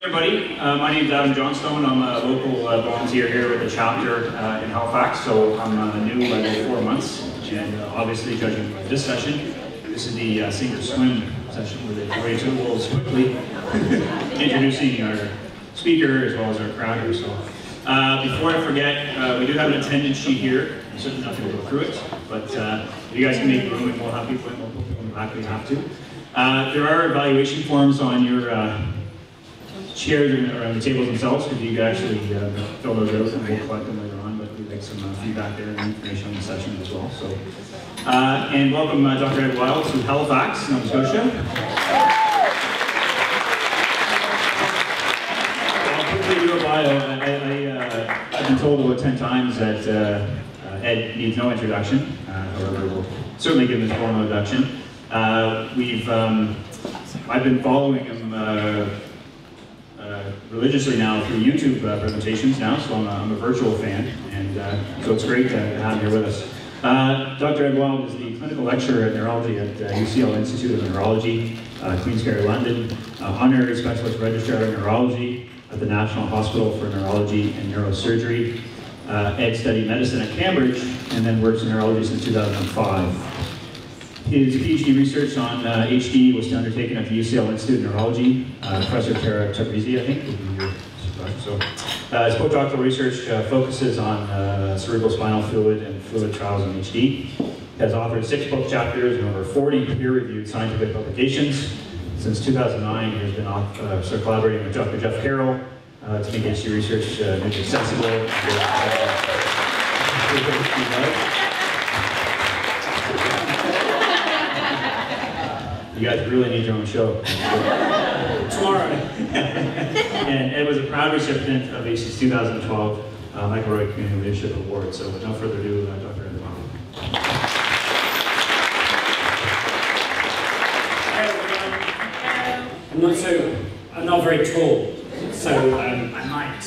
Everybody, my name is Adam Johnstone. I'm a local volunteer here with the chapter in Halifax, so I'm new by about 4 months. And obviously, judging by this session, this is the sink or swim session where they way to the wolves quickly, introducing our speaker as well as our crowder. So before I forget, we do have an attendance sheet here. I'm certainly not going to go through it, but if you guys can make room, and we'll have people in the back if we have to. There are evaluation forms on your chairs or on the tables themselves, because you can actually fill those out and we'll collect them later on, but we make some feedback there and information on the session as well. So, and welcome Dr. Ed Wild to Halifax, Nova Scotia. I'll quickly do a bio. I've been told about 10 times that Ed needs no introduction, however we'll certainly give him his formal introduction. I've been following him religiously now through YouTube presentations now, so I'm a virtual fan, and so it's great to have him here with us. Dr. Ed Wild is the clinical lecturer in neurology at UCL Institute of Neurology, Queen's Care, London, honorary specialist registrar in neurology at the National Hospital for Neurology and Neurosurgery. Ed studied medicine at Cambridge and then works in neurology since 2005. His PhD research on HD was undertaken at the UCL Institute of Neurology. Professor Tara Tabrizi, I think, would be your supervisor. So, his postdoctoral research focuses on cerebrospinal fluid and fluid trials in HD. He has authored 6 book chapters and over 40 peer-reviewed scientific publications. Since 2009, he has been collaborating with Dr. Jeff Carroll to make HD research make accessible. You guys really need your own show. Tomorrow. And Ed was a proud recipient of HD's 2012 Michael Roy Community Leadership Award. So with no further ado, Dr. Ed Wild. I'm not very tall, so I might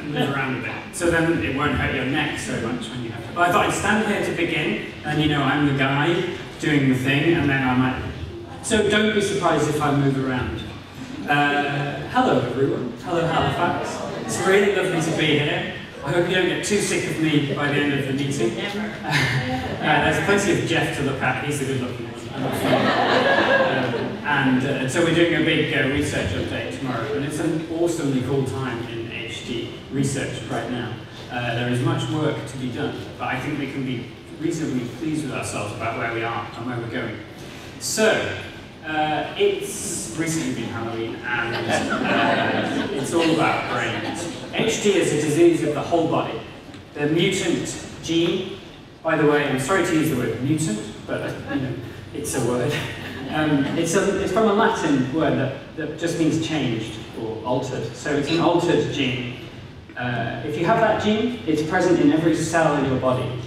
move around a bit. So then it won't hurt your neck so much when you have to. But I thought I'd stand here to begin, and you know, I'm the guy doing the thing, and then I might. So don't be surprised if I move around. Hello everyone, hello Halifax. It's really lovely to be here. I hope you don't get too sick of me by the end of the meeting. There's plenty of Jeff to look at, he's the good looking one. So we're doing a big research update tomorrow, and it's an awesomely cool time in HD research right now. There is much work to be done, but I think we can be reasonably pleased with ourselves about where we are and where we're going. So, it's recently been Halloween, and it's all about brains. HD is a disease of the whole body. The mutant gene, by the way, I'm sorry to use the word mutant, but you know, it's a word. It's from a Latin word that just means changed or altered. So it's an altered gene. If you have that gene, it's present in every cell in your body,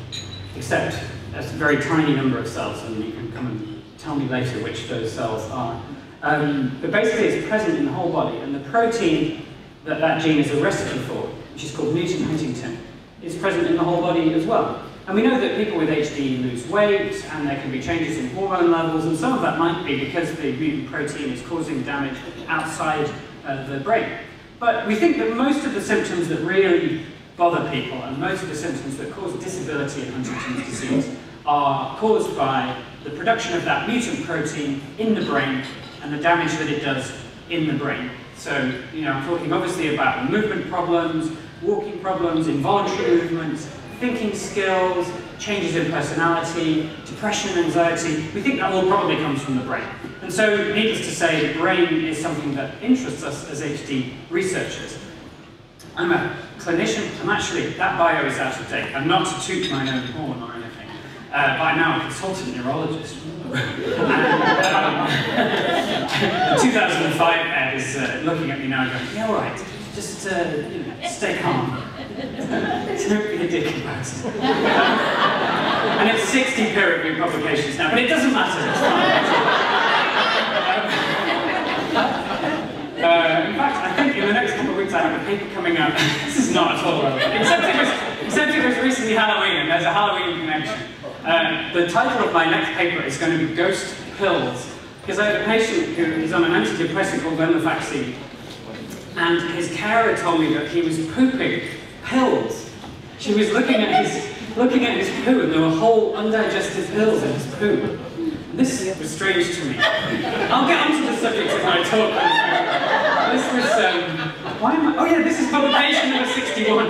except a very tiny number of cells, and you can come and tell me later which those cells are. But basically it's present in the whole body, and the protein that gene is a recipe for, which is called mutant huntingtin, is present in the whole body as well. And we know that people with HD lose weight, and there can be changes in hormone levels, and some of that might be because the mutant protein is causing damage outside the brain. But we think that most of the symptoms that really bother people, and most of the symptoms that cause disability in Huntington's disease, are caused by the production of that mutant protein in the brain and the damage that it does in the brain. So, you know, I'm talking obviously about movement problems, walking problems, involuntary movements, thinking skills, changes in personality, depression, anxiety. We think that all probably comes from the brain. And so, needless to say, the brain is something that interests us as HD researchers. I'm a clinician. That bio is out of date. I'm not to toot my own horn or anything. By now, a consultant neurologist. In 2005, Ed is looking at me now and going, yeah, all right, just you know, stay calm. Don't be a dick about it. And it's 60 peer-reviewed publications now, but it doesn't matter, it's fine. In fact, I think in the next couple of weeks I have a paper coming out. This is not at all relevant, except it was recently Halloween, and there's a Halloween connection. The title of my next paper is going to be Ghost Pills, because I had a patient who is on an antidepressant called venlafaxine, and his carer told me that he was pooping pills. She was looking at his poo, and there were whole undigested pills in his poo. And this was strange to me. I'll get onto the subject of my talk. This was, why am I, oh yeah, this is publication number 61.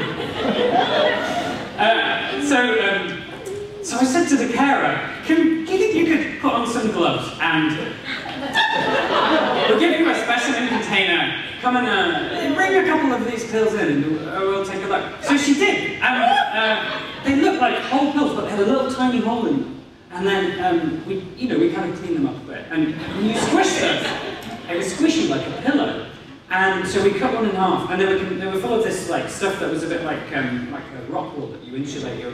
So I said to the carer, do you think you could put on some gloves and we'll give you a specimen container. Come and bring a couple of these pills in and we'll take a look. So she did. They looked like whole pills, but they had a little tiny hole in them. And then we kind of cleaned them up a bit. And when you squish them, they were squishy like a pillow. And so we cut one in half, and they were full of this like stuff that was a bit like a rock wool that you insulate your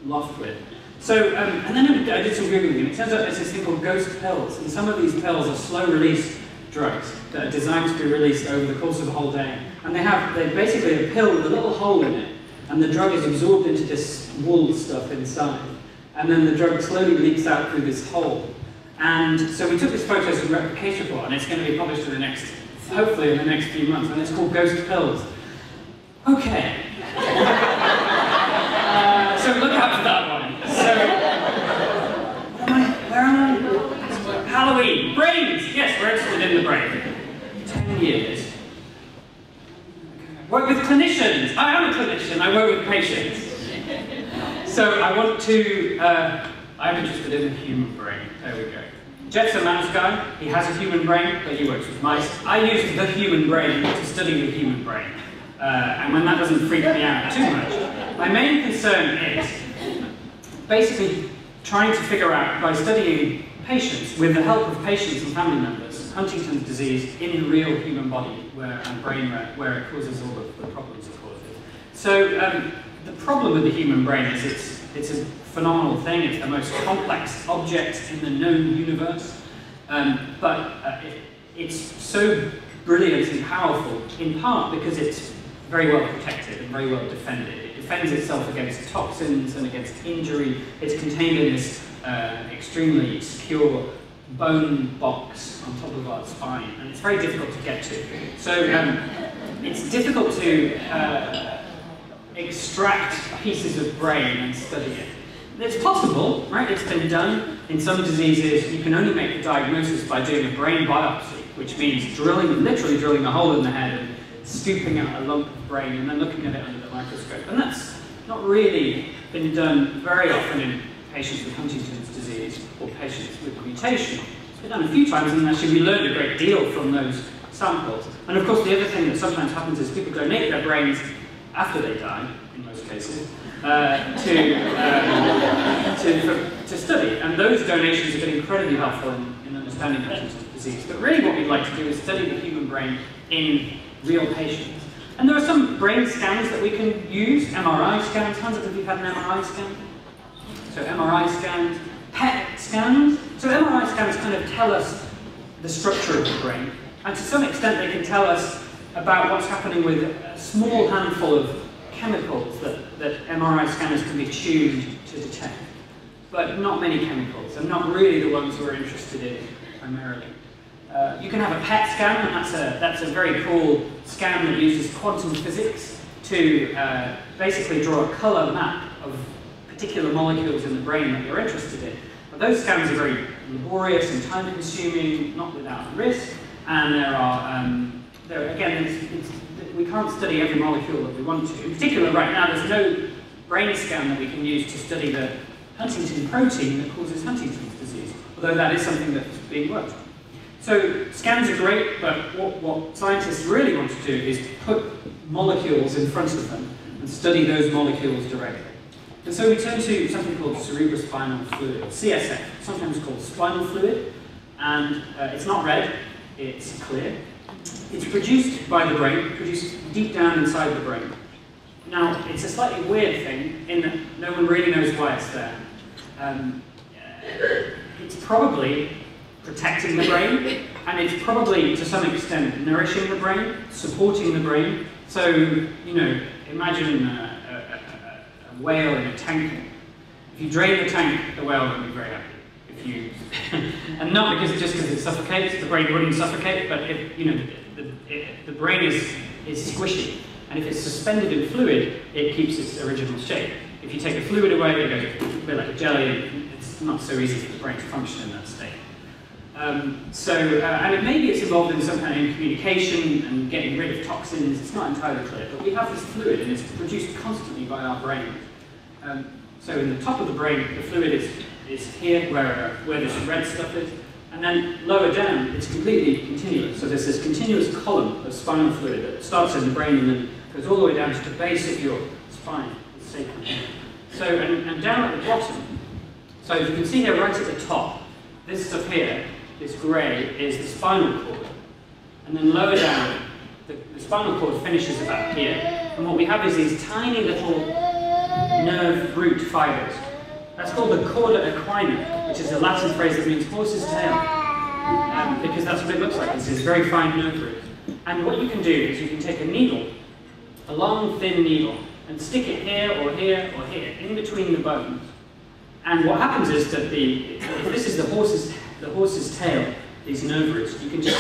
loft with. So, and then I did some Googling, and it turns out there's this thing called ghost pills, and some of these pills are slow-release drugs that are designed to be released over the course of a whole day. And they're basically a pill with a little hole in it, and the drug is absorbed into this wool stuff inside. And then the drug slowly leaks out through this hole. And so we took this photos and replication report, and it's going to be published hopefully in the next few months, and it's called Ghost Pills. Okay. So look out for that one. So, where am I? Halloween. Brains! Yes, we're interested in the brain. 10 years. Work with clinicians. I am a clinician. I work with patients. So I'm interested in the human brain. There we go. Jet's a mouse guy. He has a human brain, but he works with mice. I use the human brain to study the human brain. And when that doesn't freak me out too much, my main concern is basically trying to figure out, by studying patients, with the help of patients and family members, Huntington's disease in the real human body and brain where it causes all of the problems it causes. So the problem with the human brain is it's a phenomenal thing. It's the most complex object in the known universe, but it's so brilliant and powerful in part because it's very well protected and very well defended. It defends itself against toxins and against injury. It's contained in this extremely secure bone box on top of our spine, and it's very difficult to get to. So it's difficult to extract pieces of brain and study it. It's possible, right? It's been done. In some diseases, you can only make the diagnosis by doing a brain biopsy, which means literally drilling a hole in the head and scooping out a lump of brain and then looking at it under the microscope. And that's not really been done very often in patients with Huntington's disease or patients with mutation. It's been done a few times, and actually we learned a great deal from those samples. And of course, the other thing that sometimes happens is people donate their brains after they die, in most cases, to study. And those donations have been incredibly helpful in understanding Huntington's disease. But really what we'd like to do is study the human brain in real patients. And there are some brain scans that we can use, MRI scans. Hands up if you've had an MRI scan. So MRI scans, PET scans. So MRI scans kind of tell us the structure of the brain. And to some extent they can tell us about what's happening with a small handful of chemicals that MRI scanners can be tuned to detect. But not many chemicals, and not really the ones we're interested in primarily. You can have a PET scan, and that's a very cool scan that uses quantum physics to basically draw a color map of particular molecules in the brain that you're interested in. But those scans are very laborious and time-consuming, not without risk, and we can't study every molecule that we want to. In particular, right now, there's no brain scan that we can use to study the huntingtin protein that causes Huntington's disease, although that is something that's being worked on. So scans are great, but what scientists really want to do is put molecules in front of them and study those molecules directly. And so we turn to something called cerebrospinal fluid, or CSF, sometimes called spinal fluid, and it's not red, it's clear. It's produced by the brain, produced deep down inside the brain. Now, it's a slightly weird thing in that no one really knows why it's there. It's probably protecting the brain, and it's probably, to some extent, nourishing the brain, supporting the brain. So, imagine a whale in a tank. If you drain the tank, the whale will be very happy. If if you, and not because it suffocates. The brain wouldn't suffocate, but if, you know, the brain is squishy, and if it's suspended in fluid, it keeps its original shape. If you take the fluid away, it goes a bit like a jelly, and it's not so easy for the brain to function in that state. And maybe it's involved in some kind of communication and getting rid of toxins. It's not entirely clear, but we have this fluid, and it's produced constantly by our brain. So in the top of the brain, the fluid is here, where this red stuff is, and then lower down, it's completely continuous. So there's this continuous column of spinal fluid that starts in the brain and then goes all the way down to the base of your spine, the sacrum. So, and down at the bottom, so as you can see here right at the top, this stuff here, this grey, is the spinal cord. And then lower down, the spinal cord finishes about here. And what we have is these tiny little nerve root fibers. That's called the chorda equina, which is a Latin phrase that means horse's tail. Because that's what it looks like. It's this very fine nerve root. And what you can do is you can take a needle, a long, thin needle, and stick it here or here or here, in between the bones. And what happens is that if this is the horse's tail, these nerve roots, you can just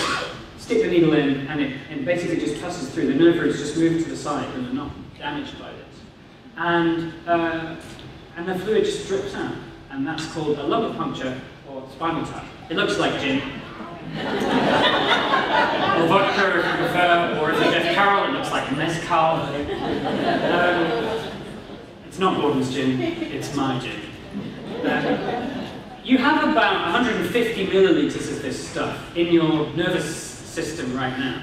stick the needle in, and it basically just passes through. The nerve roots just move to the side, and they're not damaged by this. And the fluid just drips out, and that's called a lumbar puncture or spinal tap. It looks like gin, or vodka if you prefer, or if you're Jeff Carroll, it looks like mezcal. It's not Gordon's gin, it's my gin. You have about 150 milliliters of this stuff in your nervous system right now,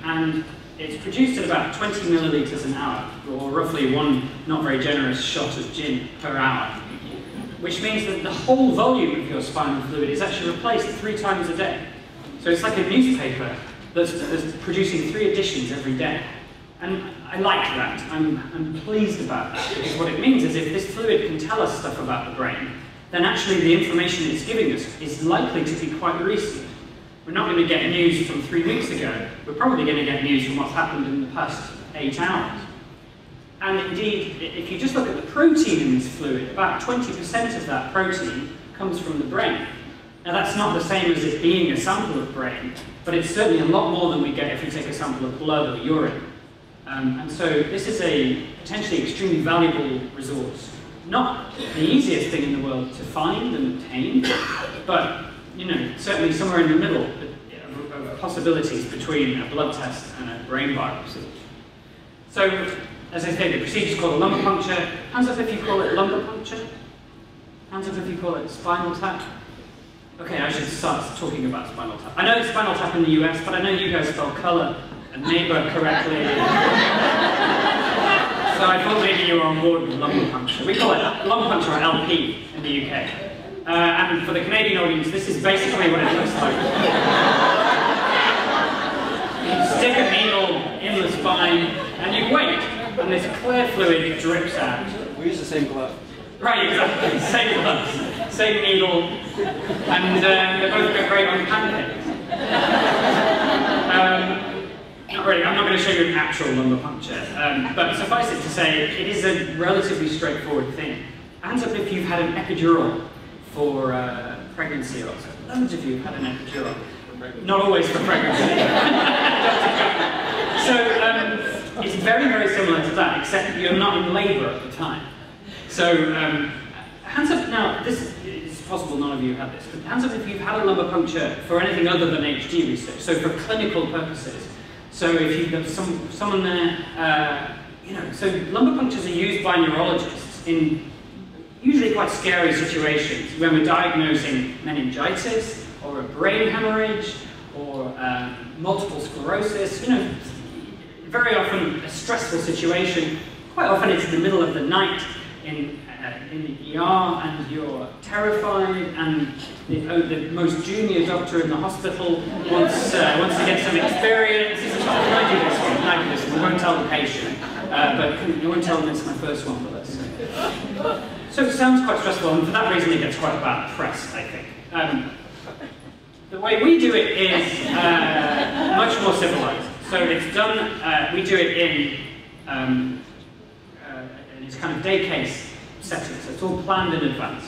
and it's produced at about 20 milliliters an hour, or roughly one not very generous shot of gin per hour, which means that the whole volume of your spinal fluid is actually replaced 3 times a day. So it's like a newspaper that's producing 3 editions every day. And I like that. I'm pleased about that, because what it means is if this fluid can tell us stuff about the brain, then actually the information it's giving us is likely to be quite recent. We're not going to get news from 3 weeks ago. We're probably going to get news from what's happened in the past 8 hours. And indeed, if you just look at the protein in this fluid, about 20% of that protein comes from the brain. Now that's not the same as it being a sample of brain, but it's certainly a lot more than we get if we take a sample of blood or urine. And so this is a potentially extremely valuable resource. Not the easiest thing in the world to find and obtain, but you know, certainly somewhere in the middle of possibilities between a blood test and a brain biopsy. So, as I said, the procedure is called a lumbar puncture. Hands up if you call it lumbar puncture. Hands up if you call it spinal tap. Okay, I should start talking about spinal tap. I know it's spinal tap in the US, but I know you guys spell colour and neighbour correctly. So I thought maybe you were on board with lumbar puncture. We call it lumbar puncture or LP in the UK. And for the Canadian audience, this is basically what it looks like. You stick a needle in the spine, and you wait, and this clear fluid drips out. We use the same glove. Right, exactly. Same gloves, same needle, and they both go great on pancakes. Not really, I'm not going to show you an actual lumbar puncture, but suffice it to say, it is a relatively straightforward thing. Hands up if you've had an epidural for pregnancy or so. Loads of you have had an epidural. Not always for pregnancy. So it's very, very similar to that, except you're not in labour at the time. So hands up now, this is possible none of you have this, but hands up if you've had a lumbar puncture for anything other than HD research, so for clinical purposes. So if you've got someone there, you know, so lumbar punctures are used by neurologists in usually quite scary situations when we're diagnosing meningitis or a brain hemorrhage or multiple sclerosis, you know, very often a stressful situation. Quite often it's in the middle of the night in the ER and you're terrified and the most junior doctor in the hospital wants to get some experience. He says, oh, can I do this one? Can I do this one? We won't tell the patient, but you won't tell them it's my first one with us. So it sounds quite stressful, and for that reason it gets quite bad press, I think. The way we do it is much more civilized. So it's done, we do it in this kind of day case setting, so it's all planned in advance.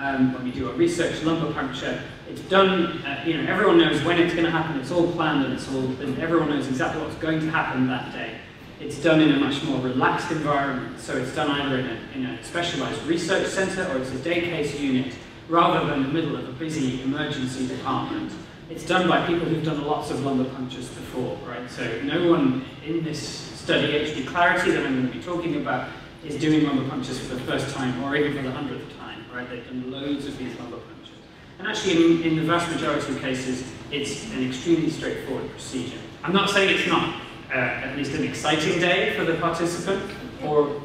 when we do our research, lumbar puncture. It's done, everyone knows when it's going to happen, it's all planned, and everyone knows exactly what's going to happen that day. It's done in a much more relaxed environment, so it's done either in a specialized research center or it's a day case unit, rather than the middle of a busy emergency department. It's done by people who've done lots of lumbar punctures before, right? So no one in this study, HDClarity, that I'm going to be talking about, is doing lumbar punctures for the first time, or even for the 100th time, right? They've done loads of these lumbar punctures. And actually, in the vast majority of cases, it's an extremely straightforward procedure. I'm not saying it's not at least an exciting day for the participant, or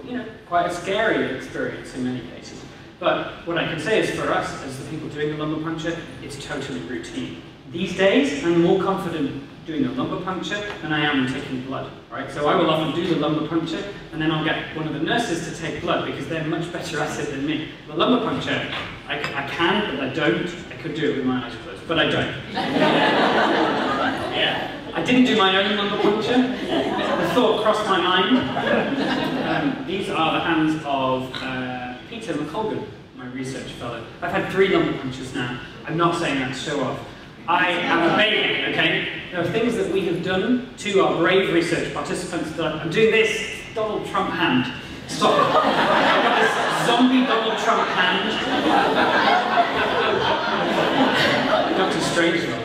quite a scary experience in many cases. But what I can say is, for us, as the people doing the lumbar puncture, it's totally routine. These days, I'm more confident doing a lumbar puncture than I am in taking blood, right? So I will often do the lumbar puncture, and then I'll get one of the nurses to take blood, because they're much better at it than me. The lumbar puncture, I can, but I don't. I could do it with my eyes closed, but I don't. Yeah. I didn't do my own lumbar puncture. The thought crossed my mind. These are the hands of Peter McColgan, my research fellow. I've had 3 lumbar punctures now. I'm not saying that to show off. I am a baby, okay? There are things that we have done to our brave research participants that I'm doing this Donald Trump hand. Stop. I've got this zombie Donald Trump hand. Dr. Strangelove.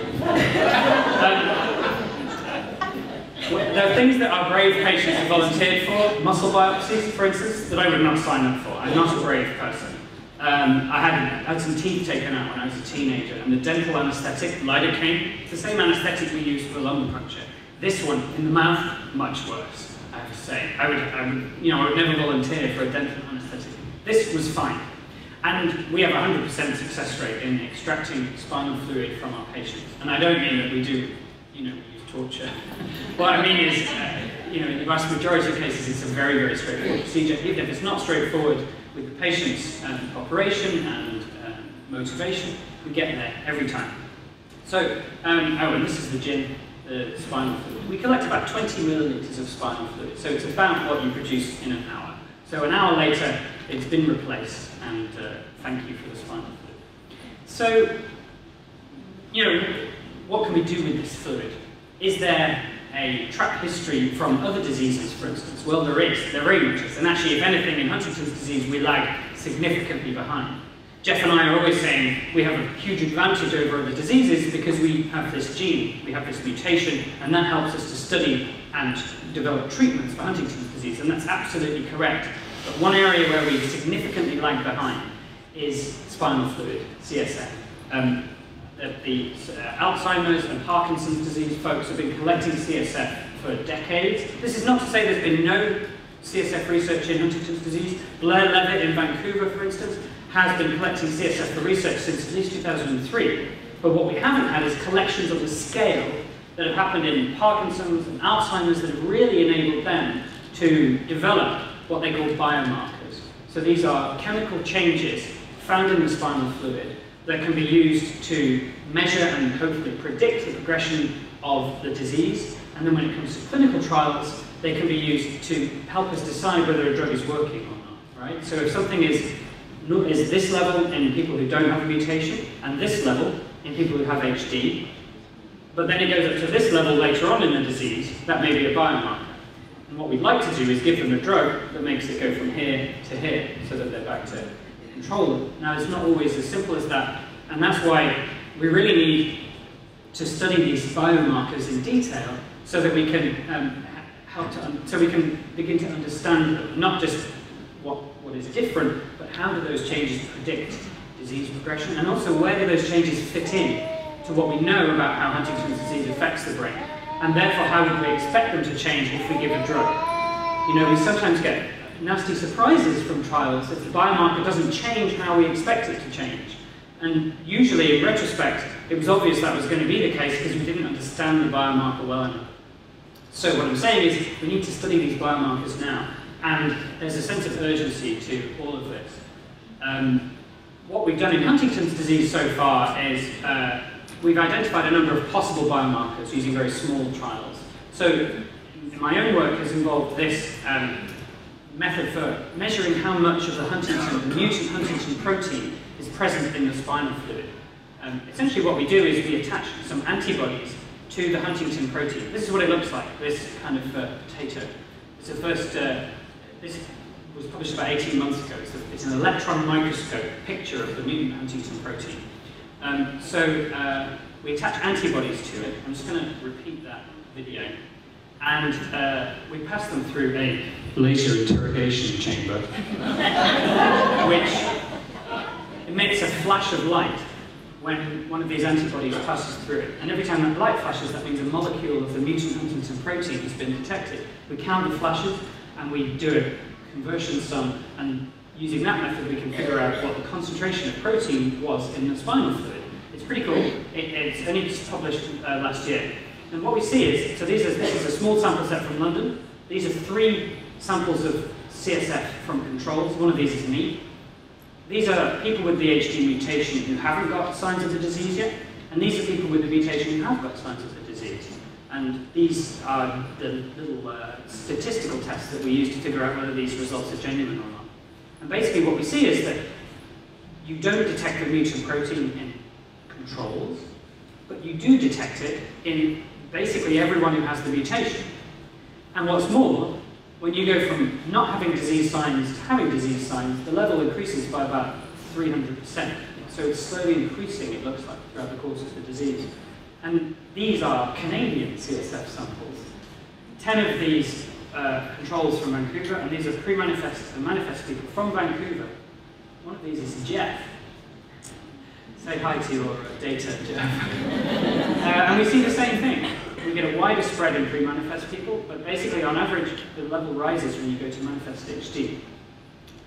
There are things that our brave patients have volunteered for, muscle biopsies, for instance, that I would not sign up for. I'm not a brave person. I had some teeth taken out when I was a teenager, and the dental anaesthetic, lidocaine, it's the same anaesthetic we use for lumbar puncture. This one, in the mouth, much worse, I have to say. I would never volunteer for a dental anaesthetic. This was fine. And we have a 100% success rate in extracting spinal fluid from our patients. And I don't mean that we do, use torture. What I mean is, in the vast majority of cases, it's a very, very straightforward procedure. Even if it's not straightforward, with the patient's operation and motivation, we get there every time. So, and this is the gin, the spinal fluid. We collect about 20 milliliters of spinal fluid, so it's about what you produce in an hour. So an hour later, it's been replaced, and thank you for the spinal fluid. So, what can we do with this fluid? Is there a track history from other diseases, for instance? Well, there is. There very much is. And actually, if anything, in Huntington's disease, we lag significantly behind. Jeff and I are always saying we have a huge advantage over other diseases because we have this gene, we have this mutation, and that helps us to study and develop treatments for Huntington's disease, and that's absolutely correct. But one area where we significantly lag behind is spinal fluid, CSF. The Alzheimer's and Parkinson's disease folks have been collecting CSF for decades. This is not to say there's been no CSF research in Huntington's disease. Blair Leavitt in Vancouver, for instance, has been collecting CSF for research since at least 2003. But what we haven't had is collections of the scale that have happened in Parkinson's and Alzheimer's that have really enabled them to develop what they call biomarkers. So these are chemical changes found in the spinal fluid that can be used to measure and hopefully predict the progression of the disease. And then when it comes to clinical trials, they can be used to help us decide whether a drug is working or not, right? So if something is this level in people who don't have a mutation, and this level in people who have HD, but then it goes up to this level later on in the disease, that may be a biomarker. And what we'd like to do is give them a drug that makes it go from here to here, so that they're back to control. Now, it's not always as simple as that, and that's why we really need to study these biomarkers in detail so that we can begin to understand them, not just what is different, but how do those changes predict disease progression, and also where do those changes fit in to what we know about how Huntington's disease affects the brain, and therefore how would we expect them to change if we give a drug. We sometimes get nasty surprises from trials if the biomarker doesn't change how we expect it to change. And usually, in retrospect, it was obvious that was going to be the case because we didn't understand the biomarker well enough. So what I'm saying is we need to study these biomarkers now, and there's a sense of urgency to all of this. What we've done in Huntington's disease so far is we've identified a number of possible biomarkers using very small trials. So my own work has involved this method for measuring how much of the Huntington, the mutant Huntington protein, is present in the spinal fluid. Essentially what we do is we attach some antibodies to the Huntington protein. This is what it looks like, this kind of potato. It's the first, this was published about 18 months ago. It's an electron microscope picture of the mutant Huntington protein. We attach antibodies to it. I'm just going to repeat that video. And we pass them through a laser interrogation chamber, which emits a flash of light when one of these antibodies passes through it. And every time that light flashes, that means a molecule of the mutant Huntington protein has been detected. We count the flashes, and we do a conversion sum, and using that method, we can figure out what the concentration of protein was in the spinal fluid. It's pretty cool. It's only just published last year. And what we see is, so this is a small sample set from London. These are 3 samples of CSF from controls. One of these is me. These are people with the HD mutation who haven't got signs of the disease yet, and these are people with the mutation who have got signs of the disease. And these are the little statistical tests that we use to figure out whether these results are genuine or not. And basically what we see is that you don't detect the mutant protein in controls, but you do detect it in basically everyone who has the mutation. And what's more, when you go from not having disease signs to having disease signs, the level increases by about 300%. So it's slowly increasing, it looks like, throughout the course of the disease. And these are Canadian CSF samples. 10 of these controls from Vancouver, and these are pre-manifest and manifest people from Vancouver. One of these is Jeff. Say hi to your data, Jeff. And we see the same thing. We get a wider spread in pre-manifest people, but basically on average the level rises when you go to manifest HD.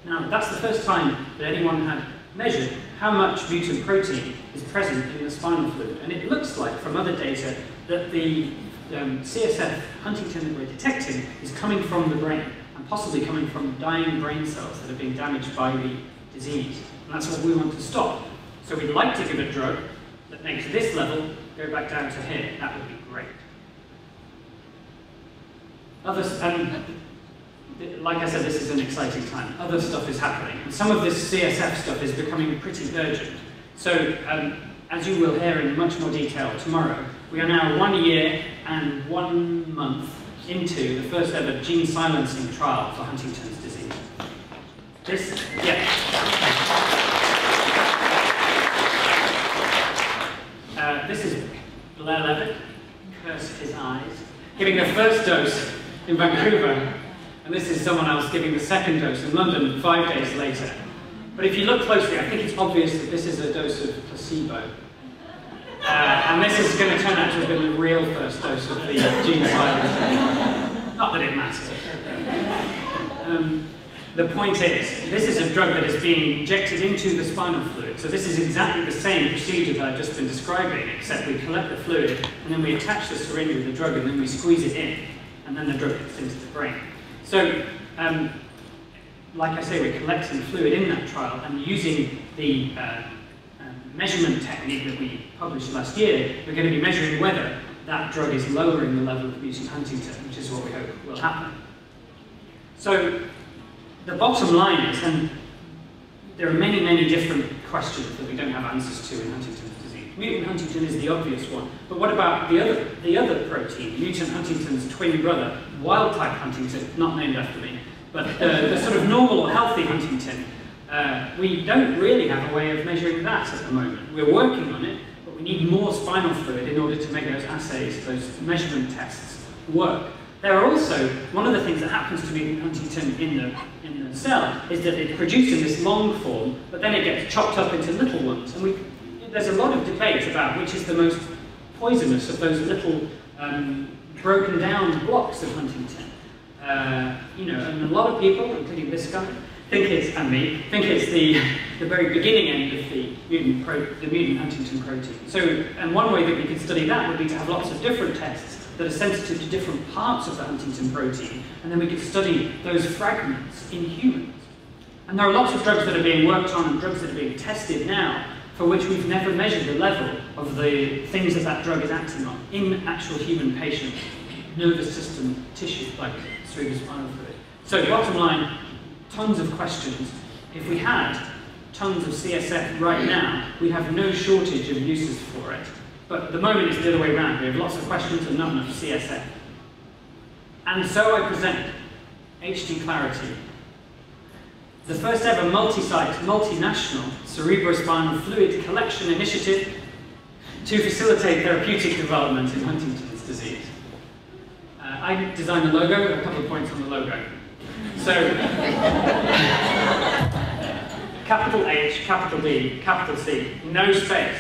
Now that's the first time that anyone had measured how much mutant protein is present in the spinal fluid, and it looks like from other data that the CSF Huntington that we're detecting is coming from the brain, and possibly coming from dying brain cells that are being damaged by the disease, and that's what we want to stop. So we'd like to give a drug that makes this level go back down to here. That would be great. Like I said, this is an exciting time. Other stuff is happening. And some of this CSF stuff is becoming pretty urgent. So, as you will hear in much more detail tomorrow, we are now 1 year and 1 month into the first ever gene silencing trial for Huntington's disease. This is Blair Leavitt, curse his eyes, giving the first dose in Vancouver, and this is someone else giving the second dose in London 5 days later. But if you look closely, I think it's obvious that this is a dose of placebo. And this is going to turn out to have been the real first dose of the gene silencing. Not that it matters. The point is, this is a drug that is being injected into the spinal fluid. So this is exactly the same procedure that I've just been describing, except we collect the fluid, and then we attach the syringe with the drug, and then we squeeze it in, and then the drug gets into the brain. So, like I say, we're collecting fluid in that trial, and using the measurement technique that we published last year, we're going to be measuring whether that drug is lowering the level of mutant huntingtin, which is what we hope will happen. So, the bottom line is, and there are many, many different questions that we don't have answers to in Huntington's disease. Mutant huntingtin is the obvious one, but what about the other protein, mutant huntingtin's twin brother, wild-type huntingtin, not named after me, but the sort of normal or healthy huntingtin? We don't really have a way of measuring that at the moment. We're working on it, but we need more spinal fluid in order to make those assays, those measurement tests work. There are also, one of the things that happens to mutant huntingtin in the cell is that it's produced in this long form, but then it gets chopped up into little ones. And there's a lot of debate about which is the most poisonous of those little broken down blocks of huntingtin. And a lot of people, including this guy, think it's the very beginning end of the mutant huntingtin protein. So, and one way that we could study that would be to have lots of different tests that are sensitive to different parts of the huntingtin protein, and then we could study those fragments in humans. And there are lots of drugs that are being worked on and drugs that are being tested now for which we've never measured the level of the things that drug is acting on in actual human patients, nervous system tissue like cerebrospinal fluid. So bottom line, tons of questions. If we had tons of CSF right now, we have no shortage of uses for it. But at the moment it's the other way around. We have lots of questions and not enough CSF. And so I present HDClarity, the first ever multi-site, multinational cerebrospinal fluid collection initiative to facilitate therapeutic development in Huntington's disease. I designed the logo, a couple of points on the logo. So, capital H, capital D, capital C, no space,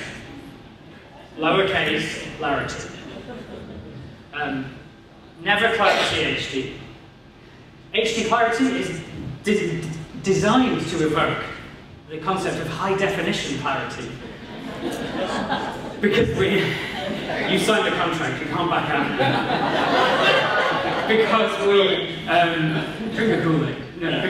lowercase, Larity. Never clarity HD. HDClarity is designed to evoke the concept of high definition clarity. Because you signed the contract, you can't back out. Because we, drink the Kool-Aid. No,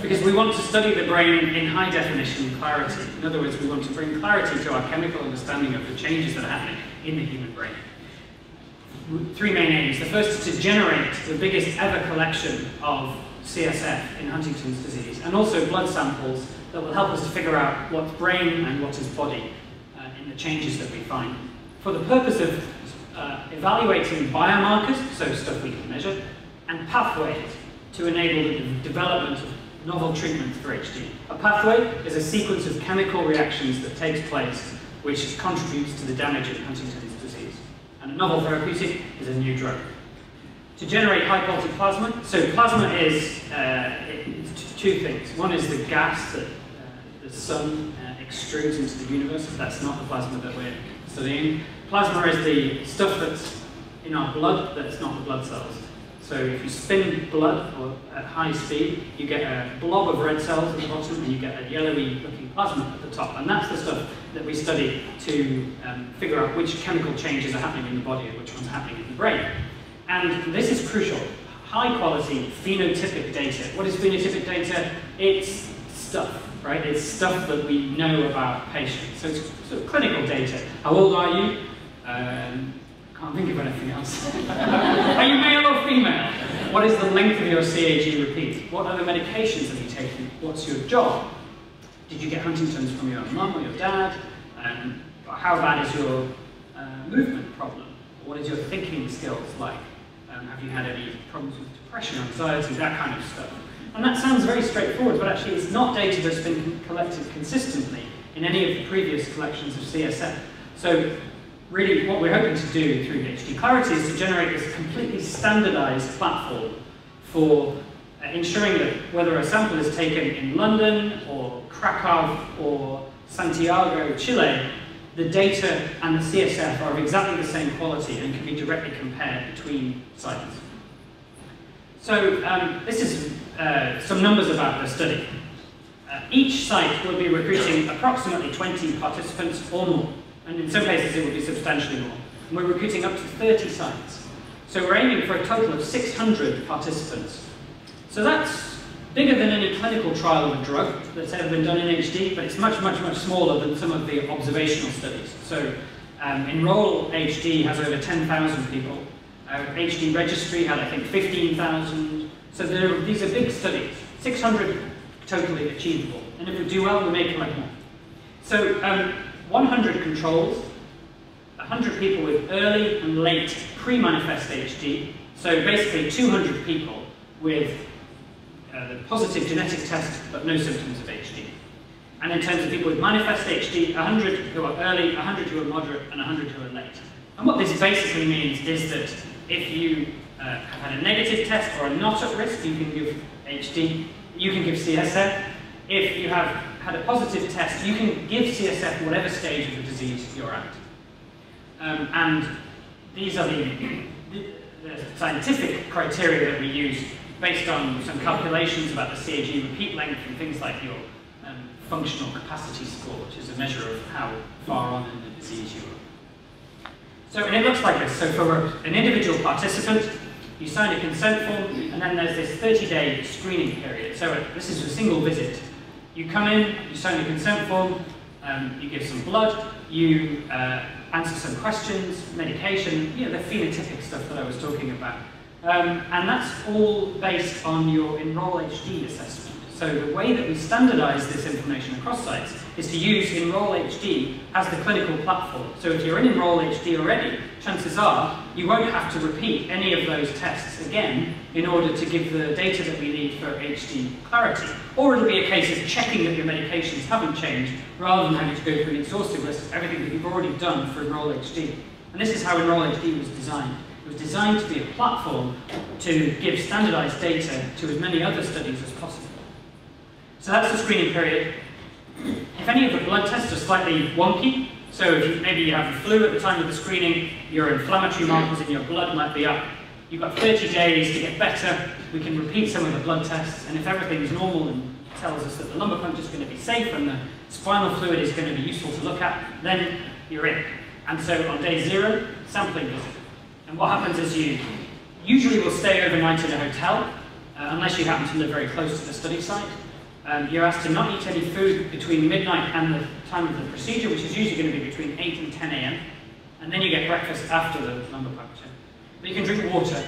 because we want to study the brain in high definition clarity. In other words, we want to bring clarity to our chemical understanding of the changes that are happening in the human brain. Three main aims. The first is to generate the biggest ever collection of CSF in Huntington's disease, and also blood samples that will help us to figure out what's brain and what is body in the changes that we find. For the purpose of evaluating biomarkers, so stuff we can measure, and pathways to enable the development of novel treatments for HD. A pathway is a sequence of chemical reactions that takes place which contributes to the damage of Huntington's disease. And a novel therapeutic is a new drug. To generate high-quality plasma, so plasma is two things. One is the gas that the sun extrudes into the universe. That's not the plasma that we're studying. Plasma is the stuff that's in our blood that's not the blood cells. So if you spin blood at high speed, you get a blob of red cells at the bottom and you get a yellowy-looking plasma at the top. And that's the stuff that we study to figure out which chemical changes are happening in the body and which ones are happening in the brain. And this is crucial. High-quality phenotypic data. What is phenotypic data? It's stuff, right? It's stuff that we know about patients. So it's sort of clinical data. How old are you? Can't think of anything else. Are you male or female? What is the length of your CAG repeat? What other medications have you taken? What's your job? Did you get Huntington's from your mum or your dad? How bad is your movement problem? What is your thinking skills like? Have you had any problems with depression, anxiety, that kind of stuff? And that sounds very straightforward, but actually it's not data that's been collected consistently in any of the previous collections of CSF. So really what we're hoping to do through HDClarity is to generate this completely standardized platform for ensuring that whether a sample is taken in London or Krakow or Santiago, Chile, the data and the CSF are of exactly the same quality and can be directly compared between sites. So this is some numbers about the study. Each site will be recruiting approximately 20 participants or more, and in some cases it will be substantially more. And we're recruiting up to 30 sites. So we're aiming for a total of 600 participants. So that's bigger than any clinical trial of a drug that's ever been done in HD, but it's much, much, much smaller than some of the observational studies. So Enrolment HD has over 10,000 people. HD Registry had, I think, 15,000. So these are big studies. 600 totally achievable. And if we do well, we may collect more. So 100 controls, 100 people with early and late pre-manifest HD. So basically 200 people with the positive genetic test, but no symptoms of HD. And in terms of people with manifest HD, 100 who are early, 100 who are moderate, and 100 who are late. And what this basically means is that if you have had a negative test or are not at risk, you can give HD, you can give CSF. If you have had a positive test, you can give CSF whatever stage of the disease you're at. And these are the scientific criteria that we use based on some calculations about the CAG repeat length and things like your functional capacity score, which is a measure of how far on in the disease you are. So, and it looks like this. So for an individual participant, you sign a consent form, and then there's this 30-day screening period. So this is a single visit. You come in, you sign a consent form, you give some blood, you answer some questions, medication, the phenotypic stuff that I was talking about. And that's all based on your Enroll HD assessment. So the way that we standardize this information across sites is to use Enrol-HD as the clinical platform. So if you're in Enrol-HD already, chances are you won't have to repeat any of those tests again in order to give the data that we need for HDClarity. Or it'll be a case of checking that your medications haven't changed rather than having to go through an exhaustive list of everything that you've already done for Enrol-HD. And this is how Enrol-HD was designed. It was designed to be a platform to give standardized data to as many other studies as possible. So that's the screening period. If any of the blood tests are slightly wonky, so if maybe you have the flu at the time of the screening, your inflammatory markers in your blood might be up, you've got 30 days to get better, we can repeat some of the blood tests, and if everything's normal and tells us that the lumbar puncture is going to be safe and the spinal fluid is going to be useful to look at, then you're in. And so on day 0, sampling visit. And what happens is you usually will stay overnight in a hotel, unless you happen to live very close to the study site. You're asked to not eat any food between midnight and the time of the procedure, which is usually going to be between 8 and 10 a.m. And then you get breakfast after the lumbar puncture. But you can drink water.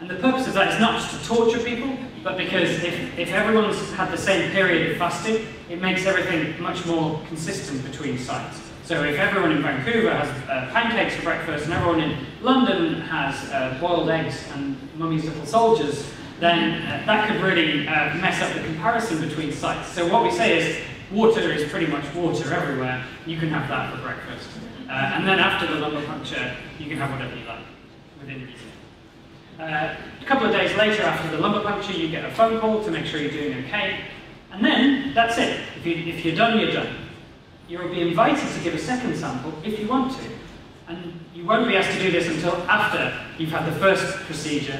And the purpose of that is not just to torture people, but because if everyone's had the same period of fasting, it makes everything much more consistent between sites. So if everyone in Vancouver has pancakes for breakfast and everyone in London has boiled eggs and Mummy's Little Soldiers, then that could really mess up the comparison between sites. So what we say is, water is pretty much water everywhere. You can have that for breakfast. And then after the lumbar puncture, you can have whatever you like, within reason. A couple of days later, after the lumbar puncture, you get a phone call to make sure you're doing okay. And then, that's it. If you're done, you're done. You'll be invited to give a second sample if you want to. And you won't be asked to do this until after you've had the first procedure,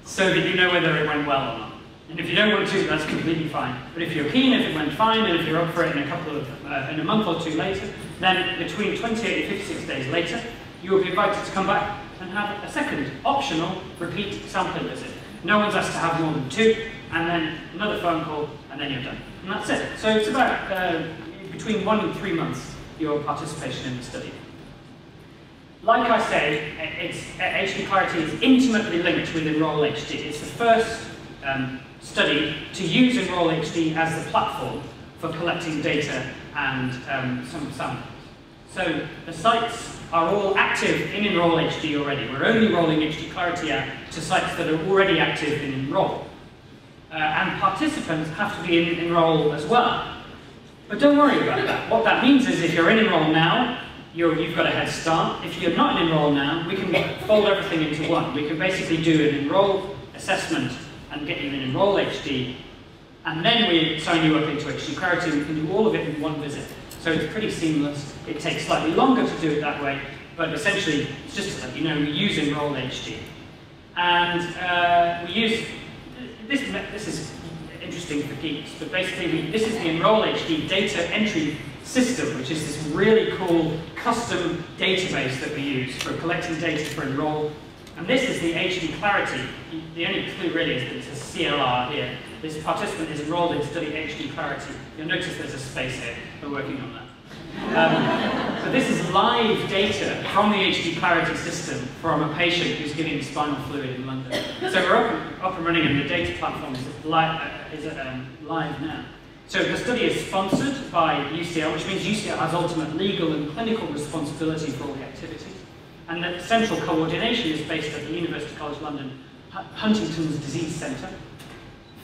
so that you know whether it went well or not. And if you don't want to, that's completely fine. But if you're keen, if it went fine, and if you're up for it in a month or two later, then between 28 and 56 days later, you will be invited to come back and have a second optional repeat sampling visit. No one's asked to have more than 2, and then another phone call, and then you're done. And that's it. So it's about between 1 and 3 months, your participation in the study. Like I say, HDClarity is intimately linked with Enrol-HD. It's the first study to use Enrol-HD as the platform for collecting data and some samples. So the sites are all active in Enrol-HD already. We're only rolling HDClarity out to sites that are already active in Enrol. And participants have to be in Enrol as well. But don't worry about that. What that means is if you're in Enrol now, you've got a head start. If you're not in Enrol now, we can fold everything into one. We can basically do an Enrol assessment and get you in Enrol-HD, and then we sign you up into HDClarity, and we can do all of it in one visit. So it's pretty seamless. It takes slightly longer to do it that way, but essentially, it's just to let you know, we use Enrol-HD. And we use, this is interesting for geeks, but basically this is the Enrol-HD data entry system, which is this really cool custom database that we use for collecting data for Enrol. And this is the HDClarity. The only clue really is that it's a CLR here. This participant is enrolled in study HDClarity. You'll notice there's a space here. We're working on that. So this is live data from the HDClarity system from a patient who's giving spinal fluid in London. So we're up and running, and the data platform is live now. So the study is sponsored by UCL, which means UCL has ultimate legal and clinical responsibility for all the activities. And the central coordination is based at the University College London Huntington's Disease Centre,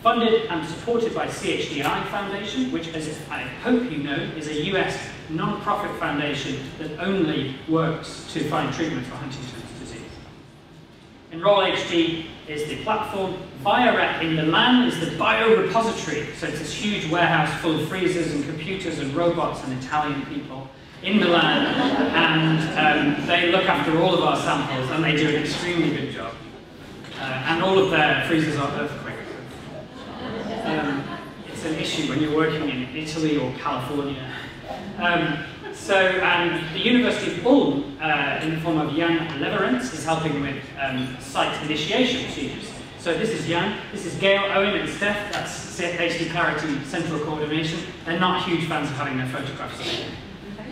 funded and supported by CHDI Foundation, which, as I hope you know, is a US non-profit foundation that only works to find treatment for Huntington's disease. Enrol-HD is the platform. BioRep in Milan is the biorepository. So it's this huge warehouse full of freezers and computers and robots and Italian people in Milan, and they look after all of our samples, and they do an extremely good job. And all of their freezers are earthquake. It's an issue when you're working in Italy or California. And the University of Ulm, in the form of Jan Leverance, is helping with site initiation procedures. So this is Jan, this is Gail, Owen, and Steph. That's HDClarity Central Coordination. They're not huge fans of having their photographs taken.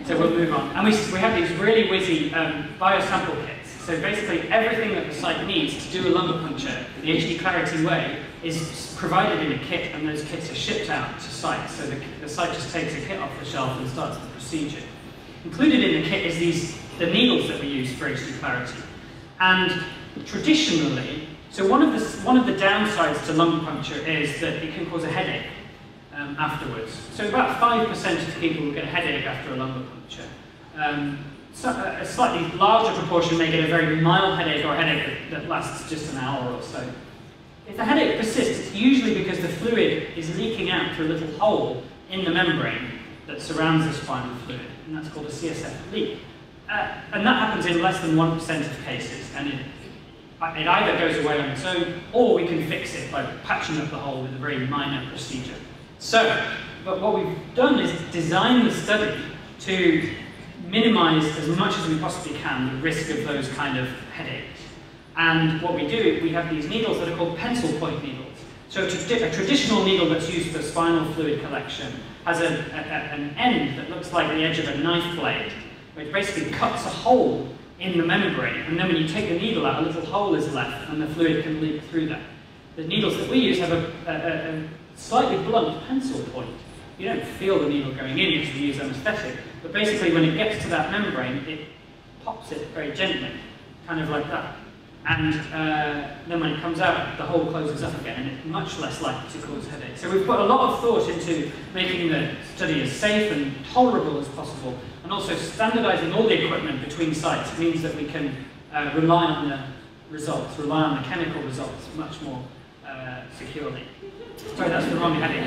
So we'll move on. And we have these really whizzy biosample kits. So basically everything that the site needs to do a lumbar puncture the HDClarity way is provided in a kit, and those kits are shipped out to sites. So the site just takes a kit off the shelf and starts the procedure. Included in the kit is the needles that we use for HDClarity. And traditionally, so one of the downsides to lumbar puncture is that it can cause a headache afterwards. So about 5% of people will get a headache after a lumbar puncture. So a slightly larger proportion may get a very mild headache, or a headache that lasts just an hour or so. If the headache persists, it's usually because the fluid is leaking out through a little hole in the membrane that surrounds the spinal fluid, and that's called a CSF leak. And that happens in less than 1% of cases, and it either goes away on its own, or we can fix it by patching up the hole with a very minor procedure. But what we've done is design the study to minimize as much as we possibly can the risk of those kind of headaches. And what we do, we have these needles that are called pencil point needles. So a traditional needle that's used for spinal fluid collection has an end that looks like the edge of a knife blade, which basically cuts a hole in the membrane, and then when you take the needle out, a little hole is left, and the fluid can leak through that. The needles that we use have a slightly blunt pencil point. You don't feel the needle going in because we use anaesthetic, but basically when it gets to that membrane, it pops it very gently, kind of like that. And then when it comes out, the hole closes up again, and it's much less likely to cause headache. So we've put a lot of thought into making the study as safe and tolerable as possible, and also standardizing all the equipment between sites means that we can rely on the results, rely on the chemical results much more securely. Sorry, that's the wrong heading.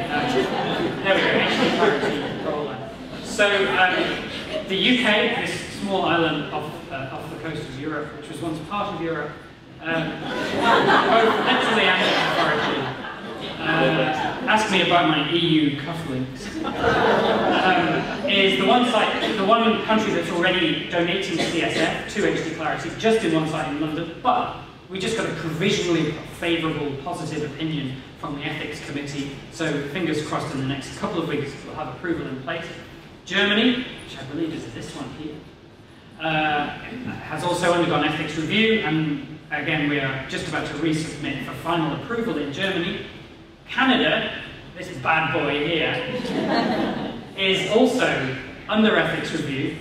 There we go, HDClarity roller. So the UK, this small island off the coast of Europe, which was once part of Europe, both literally and metaphorically. Ask me about my EU cufflinks. Is the one country that's already donating CSF to HDClarity, just in one site in London, but we just got a provisionally favourable, positive opinion from the ethics committee, so fingers crossed in the next couple of weeks we'll have approval in place. Germany, which I believe is this one here, has also undergone ethics review, and again we are just about to resubmit for final approval in Germany. Canada, this bad boy here, is also under ethics review.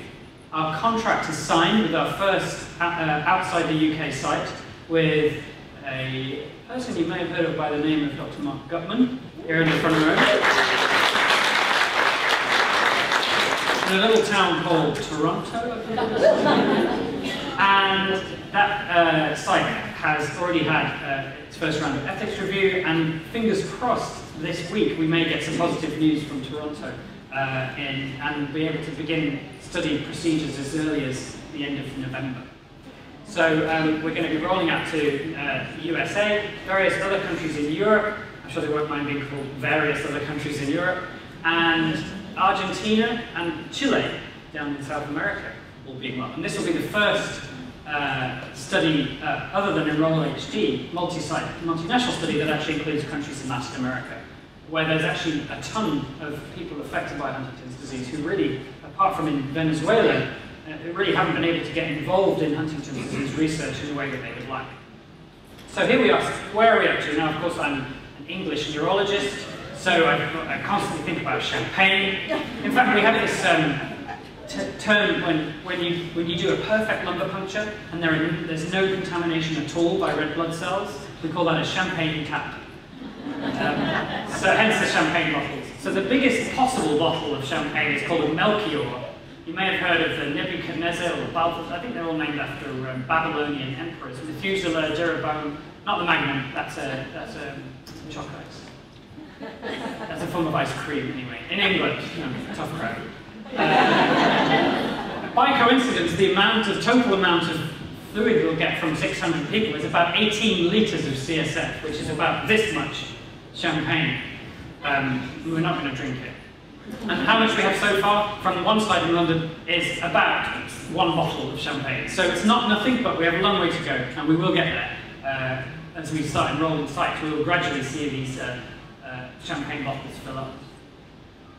Our contract is signed with our first outside the UK site with a person you may have heard of by the name of Dr. Mark Guttman, here in the front row. In a little town called Toronto, and that site has already had its first round of ethics review, and fingers crossed this week we may get some positive news from Toronto and be able to begin study procedures as early as the end of November. So we're going to be rolling out to the USA, various other countries in Europe. I'm sure they won't mind being called various other countries in Europe, and Argentina and Chile down in South America, all being well. And this will be the first study, other than Enroll HD, multi-site, multinational study that actually includes countries in Latin America, where there's actually a ton of people affected by Huntington's disease who really, apart from in Venezuela, who really haven't been able to get involved in Huntington's disease research in the way that they would like. So here we are. Where are we up to? Now, of course, I'm an English neurologist, so I constantly think about champagne. In fact, we have this term when you do a perfect lumbar puncture and there's no contamination at all by red blood cells, we call that a champagne tap. So hence the champagne bottles. So the biggest possible bottle of champagne is called a Melchior. You may have heard of the Nebuchadnezzar or Balthazar. I think they're all named after Babylonian emperors. Methuselah, Jeroboam, not the Magnum, that's a chocolate. That's a form of ice cream anyway. In England, tough crowd. By coincidence, the total amount of fluid we'll get from 600 people is about 18 litres of CSF, which is about this much champagne. We're not going to drink it. And how much we have so far from one side in London is about 1 bottle of champagne. So it's not nothing, but we have a long way to go, and we will get there. As we start enrolling sites, we will gradually see these champagne bottles fill up.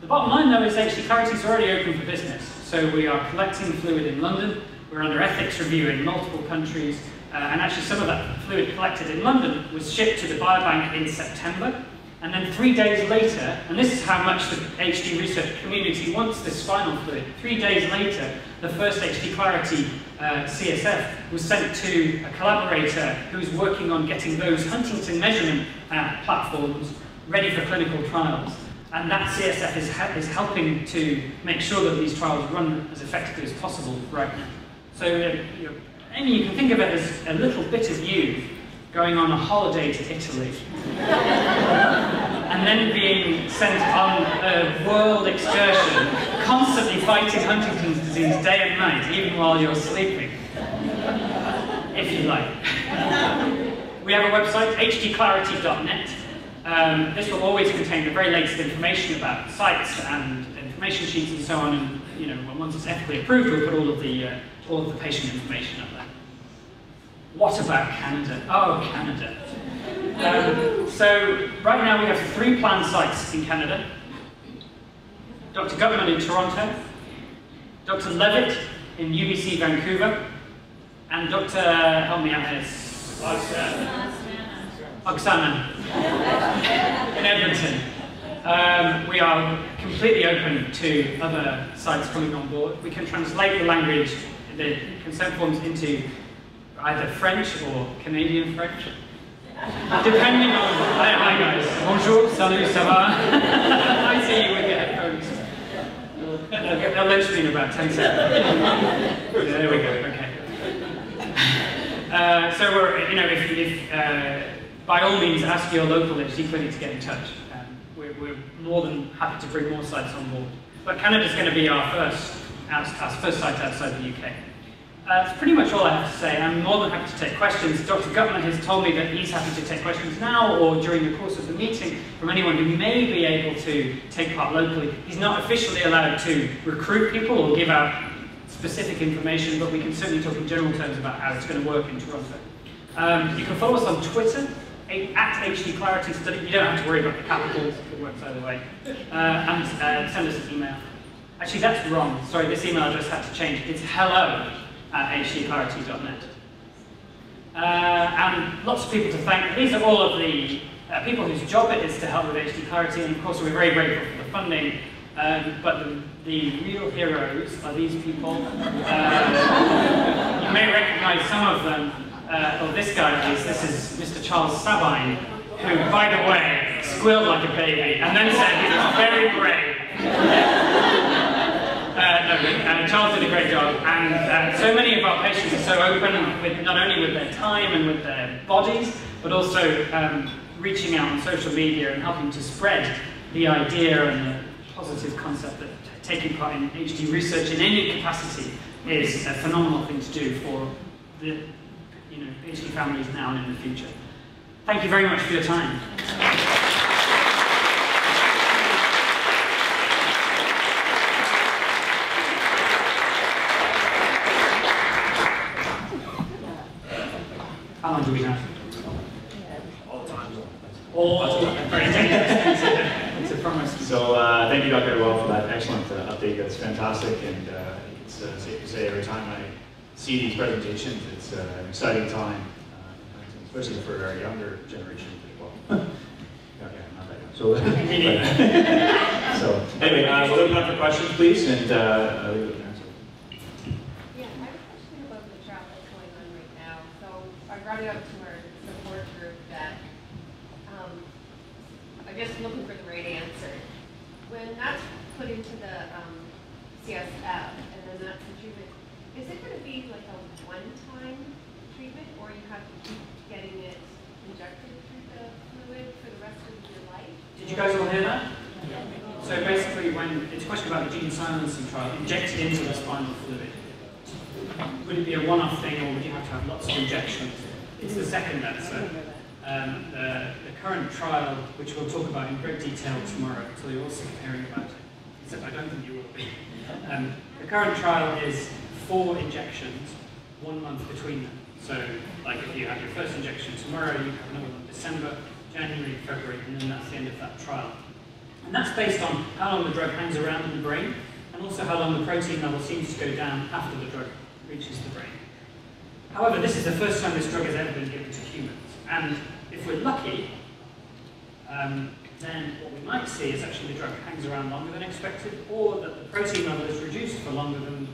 The bottom line, though, is HDClarity is already open for business. So we are collecting fluid in London. We're under ethics review in multiple countries. And actually some of that fluid collected in London was shipped to the biobank in September. And then 3 days later, and this is how much the HD research community wants this spinal fluid, 3 days later, the first HDClarity CSF was sent to a collaborator who's working on getting those Huntington measurement platforms ready for clinical trials. And that CSF is helping to make sure that these trials run as effectively as possible right now. So Amy, you can think of it as a little bit of you going on a holiday to Italy, and then being sent on a world excursion, constantly fighting Huntington's disease day and night, even while you're sleeping, if you like. We have a website, hdclarity.net. This will always contain the very latest information about sites and information sheets and so on, and once it's ethically approved, we'll put all of the patient information up there. What about Canada? Oh, Canada. So right now we have 3 planned sites in Canada. Dr. Guttman in Toronto, Dr. Leavitt in UBC Vancouver, and Dr. help me out here, Oksana in Edmonton. We are completely open to other sites coming on board. We can translate the language, the consent forms, into either French or Canadian French, depending on. Hi guys. Bonjour, salut, ça va? I see you with your headphones. They'll lynch me in about 10 seconds. There we go. Okay. So we're, if by all means ask your local HD clinic to get in touch. We're more than happy to bring more sites on board. But Canada's going to be our first site outside the UK. That's pretty much all I have to say. I'm more than happy to take questions. Dr. Guttman has told me that he's happy to take questions now or during the course of the meeting from anyone who may be able to take part locally. He's not officially allowed to recruit people or give out specific information, but we can certainly talk in general terms about how it's going to work in Toronto. You can follow us on Twitter, at HDClarity Study. You don't have to worry about the capitals, it works either way. And send us an email. Actually, that's wrong. Sorry, this email address had to change. It's hello@hdclarity.net. And lots of people to thank. These are all of the people whose job it is to help with HDClarity, and of course we're very grateful for the funding. But the real heroes are these people. You may recognize some of them. This guy at least. This is Mr. Charles Sabine, who, by the way, squealed like a baby, and then said he was very brave. Charles did a great job, and so many of our patients are so open, with, not only with their time and with their bodies, but also reaching out on social media and helping to spread the idea and the positive concept that taking part in HD research in any capacity is a phenomenal thing to do for the HD families now and in the future. Thank you very much for your time. How long do we have? All the time. All very it's a promise. So thank you, Dr. Edwell, for that excellent update. That's fantastic, and it's safe to say every time I see these presentations, it's an exciting time, especially for our younger generation as well. Okay, not that young. So anyway, we'll open up for questions, please, and I'll leave it with answer. Yeah, I have a question about the trial that's going on right now. So I brought it up to our support group that I guess looking for the right answer. When that's put into the CSF and then that's the treatment, is it going to be like a one-time treatment, or you have to keep getting it injected through the fluid for the rest of your life? Did you guys all hear that? So basically, when it's a question about the gene silencing trial, injected into the spinal fluid, would it be a one-off thing, or would you have to have lots of injections? It's the second answer. The current trial, which we'll talk about in great detail tomorrow, so you're also hearing about it, except I don't think you will be. The current trial is 4 injections, 1 month between them. So, like if you have your first injection tomorrow, you have another one in December, January, February, and then that's the end of that trial. And that's based on how long the drug hangs around in the brain, and also how long the protein level seems to go down after the drug reaches the brain. However, this is the first time this drug has ever been given to humans. And if we're lucky, then what we might see is actually the drug hangs around longer than expected, or that the protein level is reduced for longer than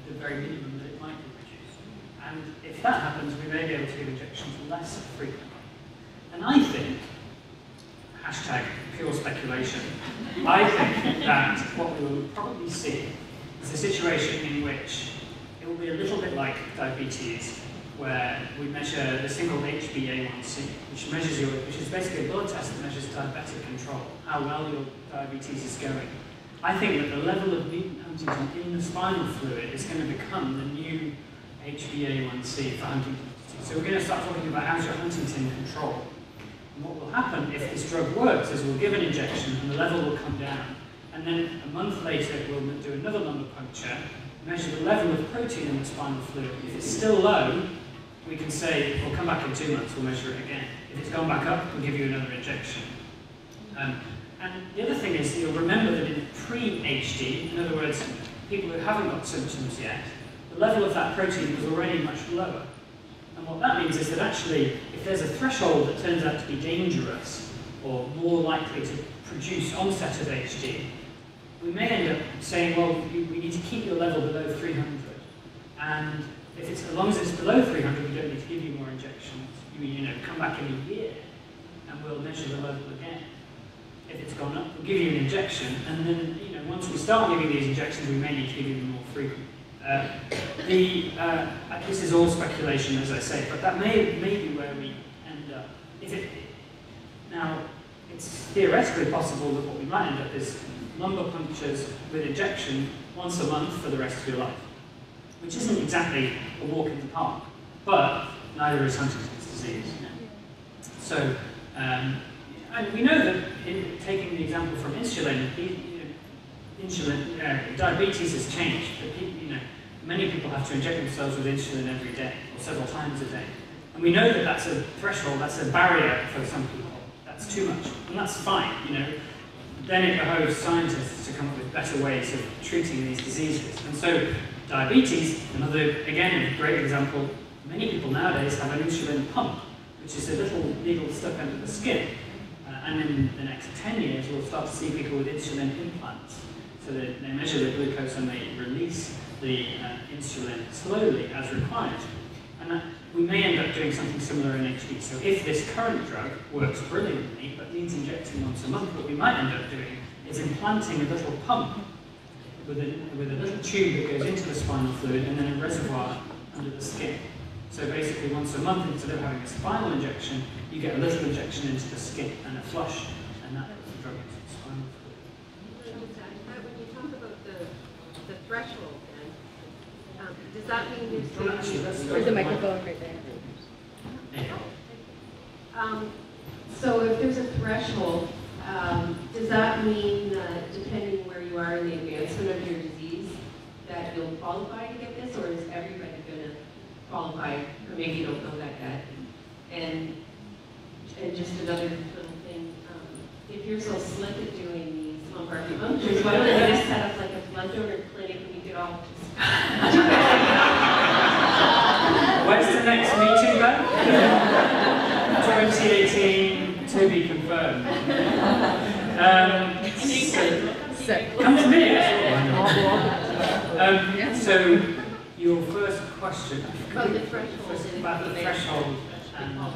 the very minimum that it might be reduced. And if that happens, we may be able to give injections less frequently. And I think, hashtag pure speculation, I think that what we will probably see is a situation in which it will be a little bit like diabetes, where we measure the single HbA1c, which is basically a blood test that measures diabetic control, how well your diabetes is going. I think that the level of mutant huntingtin in the spinal fluid is going to become the new HbA1c for Huntington's disease. So we're going to start talking about how's your huntingtin control. And what will happen if this drug works is we'll give an injection and the level will come down. And then a month later we'll do another lumbar puncture, measure the level of protein in the spinal fluid. If it's still low, we can say, we'll come back in 2 months, we'll measure it again. If it's gone back up, we'll give you another injection. And the other thing is, you'll remember that in pre-HD, in other words, people who haven't got symptoms yet, the level of that protein was already much lower. And what that means is that actually, if there's a threshold that turns out to be dangerous, or more likely to produce onset of HD, we may end up saying, well, we need to keep your level below 300. And if it's, as long as it's below 300, we don't need to give you more injections. You know, come back in a year, and we'll measure the level again. If it's gone up, we'll give you an injection, and then, you know, once we start giving these injections, we may need to give you them more frequently. This is all speculation, as I say, but that may be where we end up. Now, it's theoretically possible that what we might end up is lumbar punctures with injection once a month for the rest of your life, which isn't exactly a walk in the park, but neither is Huntington's disease. So, and we know that, in taking the example from insulin, diabetes has changed. Many people have to inject themselves with insulin every day, or several times a day. And we know that that's a threshold, that's a barrier for some people. That's too much, and that's fine, Then it behoves scientists to come up with better ways of treating these diseases. And so, diabetes, again, a great example, many people nowadays have an insulin pump, which is a little needle stuck under the skin. And in the next 10 years, we'll start to see people with insulin implants. So they measure the glucose and they release the insulin slowly as required. And we may end up doing something similar in HD. So if this current drug works brilliantly, but needs injecting once a month, what we might end up doing is implanting a little pump with a little tube that goes into the spinal fluid and then a reservoir under the skin. So basically once a month, instead of having a spinal injection, you get a little injection into the skin and a flush, and that puts the drug into the spinal fluid. When you talk about the threshold, then, does that mean there's a microphone right there? So if there's a threshold, does that mean that depending where you are in the advancement of your disease, that you'll qualify to get this, or is everybody going to qualify, or maybe you don't know that yet? And just another little thing, if you're so slick at doing these lumbar punctures, why don't you just set up like a blood donor clinic and we could all just Where's the next meeting then? 2018, to be confirmed. Come to me. So, your first question. about the threshold. About the threshold. And what's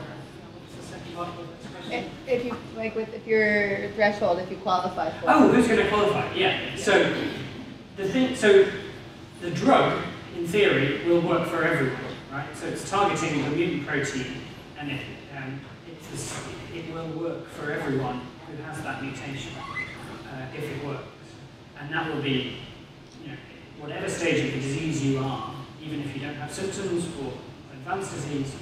the second part of the question? If your threshold, if you qualify for it. Oh, who's going to qualify? Yeah. So the drug, in theory, will work for everyone, right? So it's targeting the mutant protein, and it will work for everyone who has that mutation, if it works. And that will be, whatever stage of the disease you are, even if you don't have symptoms or advanced disease,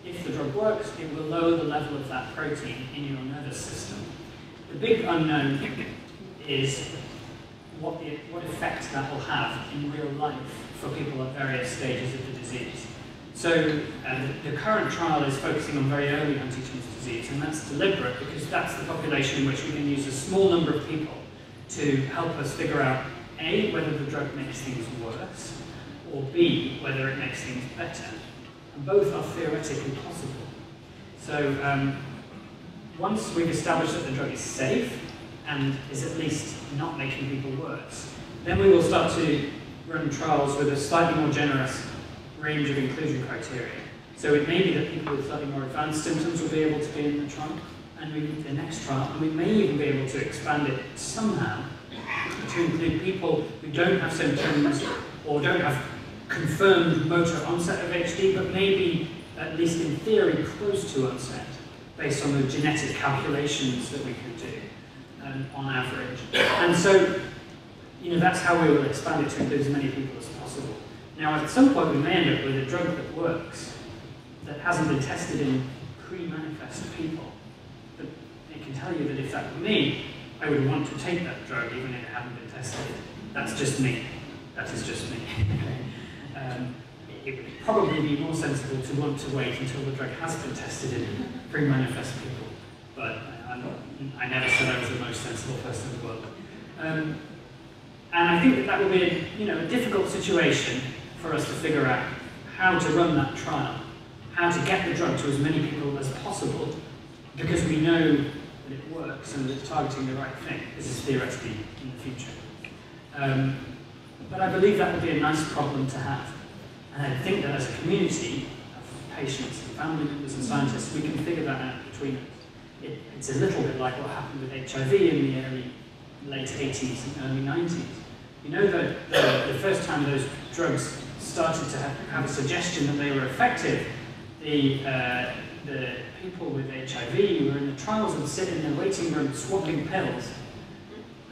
if the drug works, it will lower the level of that protein in your nervous system. The big unknown is what effect that will have in real life for people at various stages of the disease. So the current trial is focusing on very early Huntington's disease, and that's deliberate because that's the population in which we can use a small number of people to help us figure out, A, whether the drug makes things worse, or B, whether it makes things better. And both are theoretically possible. So once we've established that the drug is safe and is at least not making people worse, then we will start to run trials with a slightly more generous range of inclusion criteria. So it may be that people with slightly more advanced symptoms will be able to be in the trial, and the next trial, and we may even be able to expand it somehow to include people who don't have symptoms or don't have confirmed motor onset of HD, but maybe, at least in theory, close to onset, based on the genetic calculations that we can do on average. And so, that's how we will expand it to include as many people as possible. Now, at some point, we may end up with a drug that works, that hasn't been tested in pre-manifest people. But I can tell you that if that were me, I would want to take that drug even if it hadn't been tested. That's just me. That is just me. It would probably be more sensible to want to wait until the drug has been tested in pre-manifest people. But I never said I was the most sensible person in the world. And I think that would be a difficult situation for us to figure out how to run that trial, how to get the drug to as many people as possible, because we know that it works and that it's targeting the right thing. This is theoretically in the future. But I believe that would be a nice problem to have. And I think that as a community of patients and family members and scientists, we can figure that out between us. It's a little bit like what happened with HIV in the late 80s and early 90s. You know that the first time those drugs started to have a suggestion that they were effective, the people with HIV who were in the trials would sit in the waiting room swapping pills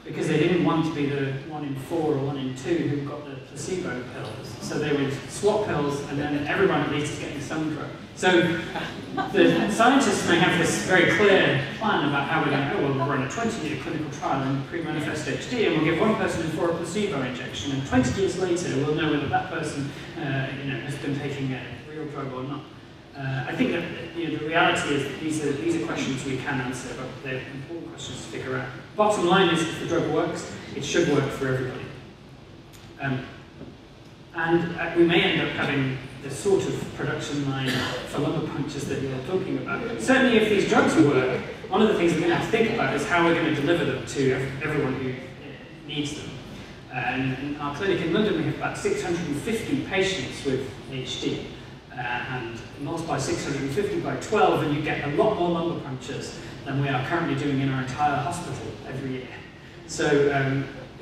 because they didn't want to be the 1 in 4 or 1 in 2 who got the placebo pills. So they would swap pills and then everyone at least is getting some drug. So the scientists may have this very clear plan about how we're going to, we'll run a 20-year clinical trial in pre-manifest HD and we'll give one person for a placebo injection, and 20 years later we'll know whether that person has been taking a real drug or not. I think that the reality is that these are questions we can answer, but they're important questions to figure out. Bottom line is, if the drug works, it should work for everybody. And we may end up having the sort of production line for lumbar punctures that you're talking about. Certainly if these drugs work, one of the things we're going to have to think about is how we're going to deliver them to everyone who needs them. In our clinic in London, we have about 650 patients with HD. And multiply 650 by 12 and you get a lot more lumbar punctures than we are currently doing in our entire hospital every year. So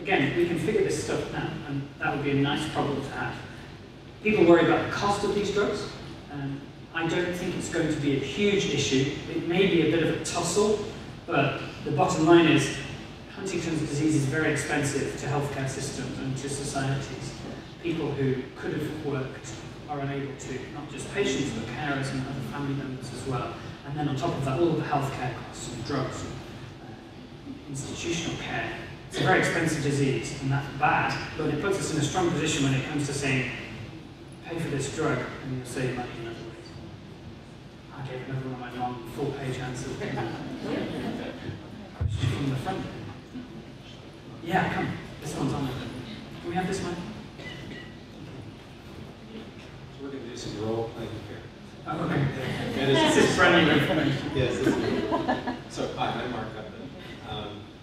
again, we can figure this stuff out, and that would be a nice problem to have. People worry about the cost of these drugs. I don't think it's going to be a huge issue. It may be a bit of a tussle, but the bottom line is Huntington's disease is very expensive to healthcare systems and to societies. People who could have worked are unable to, not just patients, but carers and other family members as well. And then on top of that, all of the healthcare costs and drugs and institutional care. It's a very expensive disease, and that's bad, but it puts us in a strong position when it comes to saying, pay for this drug, and you'll save money in other ways. I gave another one of my long, full-page answers. Question from the front. Yeah, come. This one's on. Can we have this one? We're going to do some role playing here. Oh, okay. This is brand new information. Yes, this is. So, hi, I'm Mark Guttman.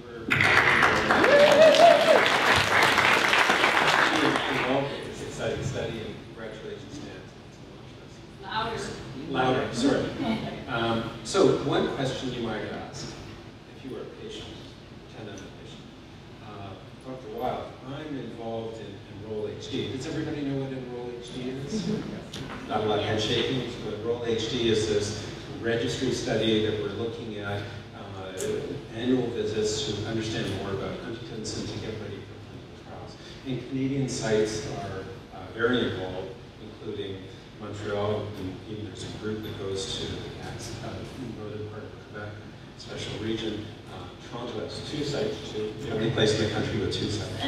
We're involved in this exciting study, and congratulations, Dan. Louder. Louder, sorry. So, one question you might ask, if you were a patient, pretend I'm a patient. Dr. Wild, I'm involved in Enroll HD. Does everybody know what Enroll HD is? Not a lot of handshaking. So Enroll HD is this registry study that we're looking at annual visits to understand more about Huntington's and to get ready for clinical trials. And Canadian sites are very involved, including Montreal, and even there's a group that goes to the northern part of Quebec, special region. Toronto has 2 sites, the only place in the country with 2 sites.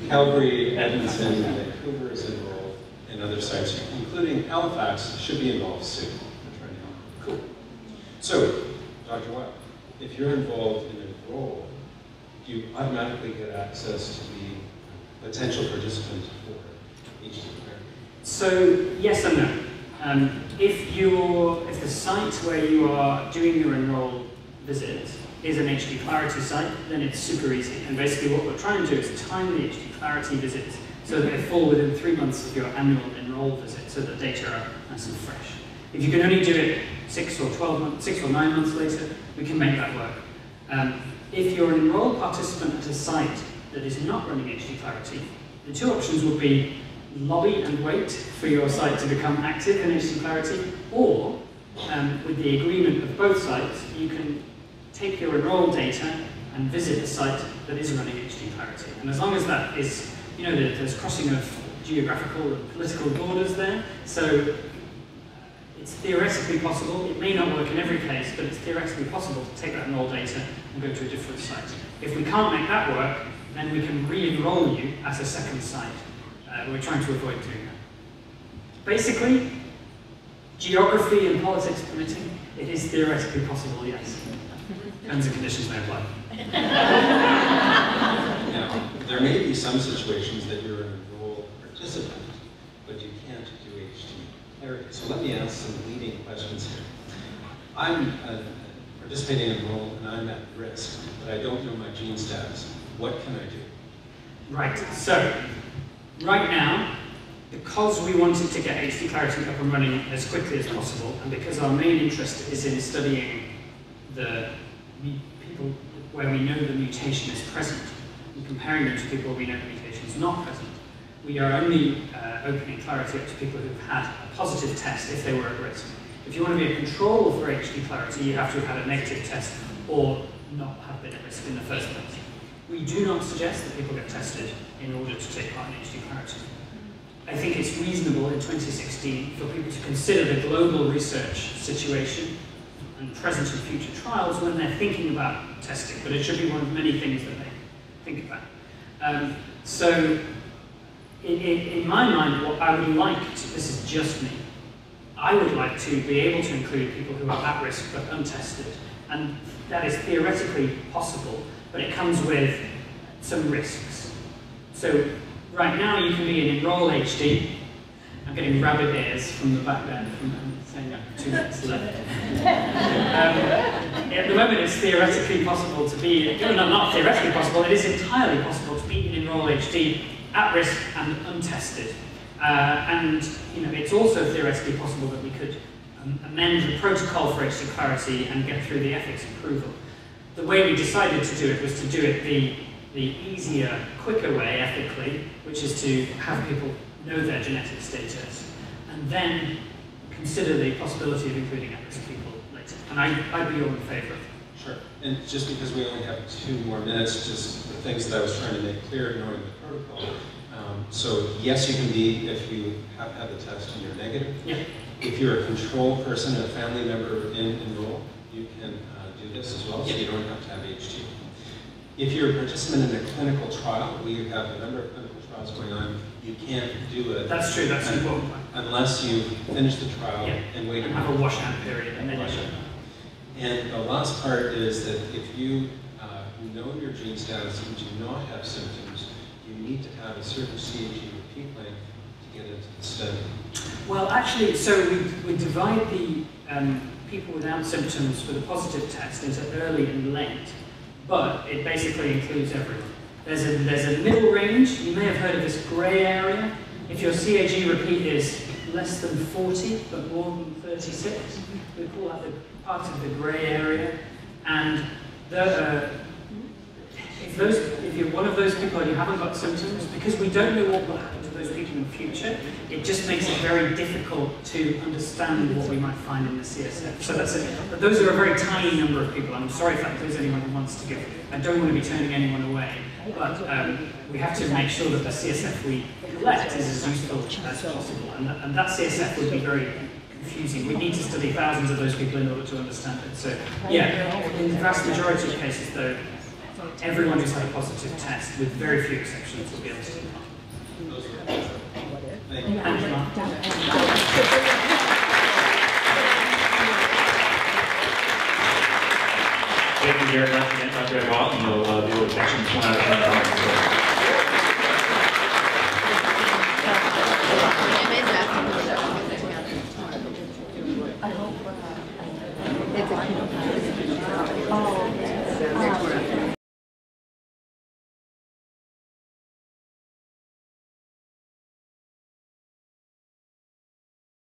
Calgary, Edmonton, Vancouver is involved, and other sites, including Halifax, should be involved soon. Cool. So, Dr. Wild, if you're involved in Enroll do you automatically get access to the potential participant for HDClarity? So yes and no. If the site where you are doing your enroll visit is an HDClarity site, then it's super easy. And basically what we're trying to do is time the HDClarity visits so that they fall within 3 months of your annual enroll visit, so that data are nice and fresh. If you can only do it 6 or 9 months later, we can make that work. If you're an enrolled participant at a site that is not running HDClarity, the two options would be lobby and wait for your site to become active in HDClarity, or with the agreement of both sites, you can take your enrolled data and visit the site that is running HDClarity. And as long as that is, there's crossing of geographical and political borders there, so it's theoretically possible. It may not work in every case, but it's theoretically possible to take that enrolled data and go to a different site. If we can't make that work, then we can re-enroll you at a second site. We're trying to avoid doing that. Basically, geography and politics permitting, it is theoretically possible, yes. Terms and conditions may apply. Now, there may be some situations that you're an enrolled participant, but you can't do HDClarity. So let me ask some leading questions here. I'm participating in enroll and I'm at risk, but I don't know my gene status. What can I do? Right, so right now, because we wanted to get HDClarity up and running as quickly as possible, and because our main interest is in studying the people where we know the mutation is present, and comparing them to people where we know the mutation is not present, we are only opening Clarity up to people who've had a positive test if they were at risk. If you want to be a control for HDClarity, you have to have had a negative test or not have been at risk in the first place. We do not suggest that people get tested in order to take part in HDClarity. I think it's reasonable in 2016 for people to consider the global research situation and present and future trials when they're thinking about testing, but it should be one of many things that they think about. So, in my mind, what I would like to, this is just me, I would like to be able to include people who are at risk but untested, and that is theoretically possible, but it comes with some risks. So, right now you can be an Enroll HD. I'm getting rabbit ears from the back there, from saying 2 minutes left. At the moment it's theoretically possible to be, no, not theoretically possible, it is entirely possible to be in Enroll HD at risk and untested. And it's also theoretically possible that we could amend the protocol for HDClarity and get through the ethics approval. The way we decided to do it was to do it the easier, quicker way ethically, which is to have people know their genetic status, and then consider the possibility of including at-risk people later. And I'd be all in favour of it. Sure. And just because we only have 2 more minutes, just the things that I was trying to make clear knowing the protocol. So yes, you can be if you have had the test and you're negative. Yeah. If you're a control person, a family member in Enroll, you can do this as well, so you don't have to have HD. If you're a participant in a clinical trial, we have a number of clinical trials going on, you can't do it. That's true, that's important. Unless you finish the trial and wait and have a washout period. And then And the last part is that if you know your gene status and do not have symptoms, you need to have a certain CAG repeat length to get into the study. Well, actually, so we divide the people without symptoms with a positive test into early and late, but it basically includes everyone. There's a middle range. You may have heard of this grey area. If your CAG repeat is less than 40 but more than 36, we call that the part of the grey area. And if you're one of those people and you haven't got symptoms, because we don't know what will happen to those people in the future, it just makes it very difficult to understand what we might find in the CSF. So that's it. But those are a very tiny number of people. I'm sorry if that includes anyone who wants to give. I don't want to be turning anyone away, but we have to make sure that the CSF we collect is as useful as possible. And that CSF would be very confusing. We need to study thousands of those people in order to understand it. So yeah, in the vast majority of cases though, everyone who's had a positive test, with very few exceptions, will be able to do that. Thank you. Angela. Thank you you very much again, Dr. Edwald, and you'll be able to mention 1 out of 10 dollars.